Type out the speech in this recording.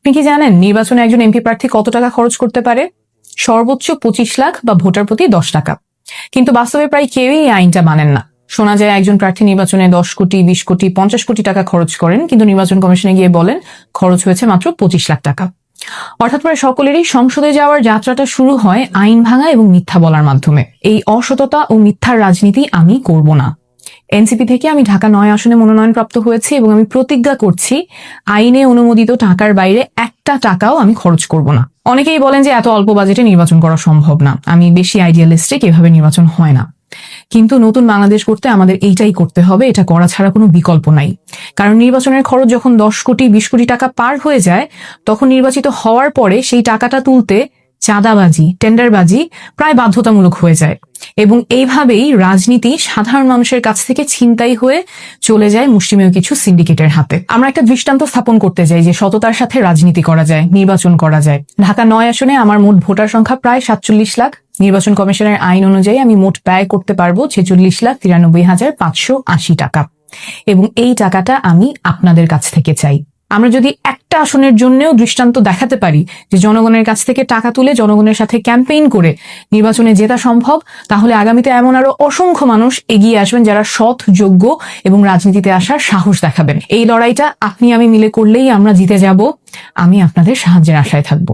আপনি কি জানেন নির্বাচনে একজন এমপি প্রার্থী কত টাকা খরচ করতে পারে? সর্বোচ্চ 25 লাখ বা ভোটার প্রতি 10 টাকা। কিন্তু বাস্তবে প্রায় কেউই এই আইনটা মানেন না। শোনা যায় একজন প্রার্থী নির্বাচনে 10 কোটি, 20 কোটি, 50 কোটি টাকা খরচ করেন, কিন্তু নির্বাচন কমিশনে গিয়ে বলেন খরচ হয়েছে মাত্র 25 লাখ টাকা। অর্থাৎ প্রায় সকলেরই সংসদে যাওয়ার যাত্রাটা শুরু হয় আইন ভাঙা এবং মিথ্যা বলার মাধ্যমে। এই অসততা ও মিথ্যার রাজনীতি আমি করব না। এনসিপি থেকে আমি ঢাকা 9 আসনে মনোনয়নপ্রাপ্ত হয়েছি এবং আমি প্রতিজ্ঞা করছি আইনে অনুমোদিত টাকার বাইরে একটা টাকাও আমি খরচ করব না। অনেকেই বলেন যে এত অল্প বাজেটে নির্বাচন করা সম্ভব না, আমি বেশি আইডিয়ালিস্টিক, এভাবে নির্বাচন হয় না। কিন্তু নতুন বাংলাদেশ করতে আমাদের এইটাই করতে হবে, এটা করা ছাড়া কোনো বিকল্প নাই। কারণ নির্বাচনের খরচ যখন 10 কোটি 20 কোটি টাকা পার হয়ে যায়, তখন নির্বাচিত হওয়ার পরে সেই টাকাটা তুলতে চাঁদাবাজি, টেন্ডারবাজি প্রায় বাধ্যতামূলক হয়ে যায় এবং এইভাবেই রাজনীতি সাধারণ মানুষের কাছ থেকে ছিনতাই হয়ে চলে যায় মুষ্টিমেয় কিছু সিন্ডিকেটের হাতে। আমরা একটা দৃষ্টান্ত স্থাপন করতে চাই যে সততার সাথে রাজনীতি করা যায়, নির্বাচন করা যায়। ঢাকা 9 আসনে আমার মোট ভোটার সংখ্যা প্রায় 47 লাখ। নির্বাচন কমিশনের আইন অনুযায়ী আমি মোট ব্যয় করতে পারবো 46,93,580 টাকা এবং এই টাকাটা আমি আপনাদের কাছ থেকে চাই। আমরা যদি একটা আসনের জন্যও দৃষ্টান্ত দেখাতে পারি যে জনগণের কাছ থেকে টাকা তুলে জনগণের সাথে ক্যাম্পেইন করে নির্বাচনে জেতা সম্ভব, তাহলে আগামীতে এমন আরো অসংখ্য মানুষ এগিয়ে আসবেন যারা সৎ, যোগ্য এবং রাজনীতিতে আসার সাহস দেখাবেন। এই লড়াইটা আপনি আমি মিলে করলেই আমরা জিতে যাব। আমি আপনাদের সাহায্যের আশায় থাকবো।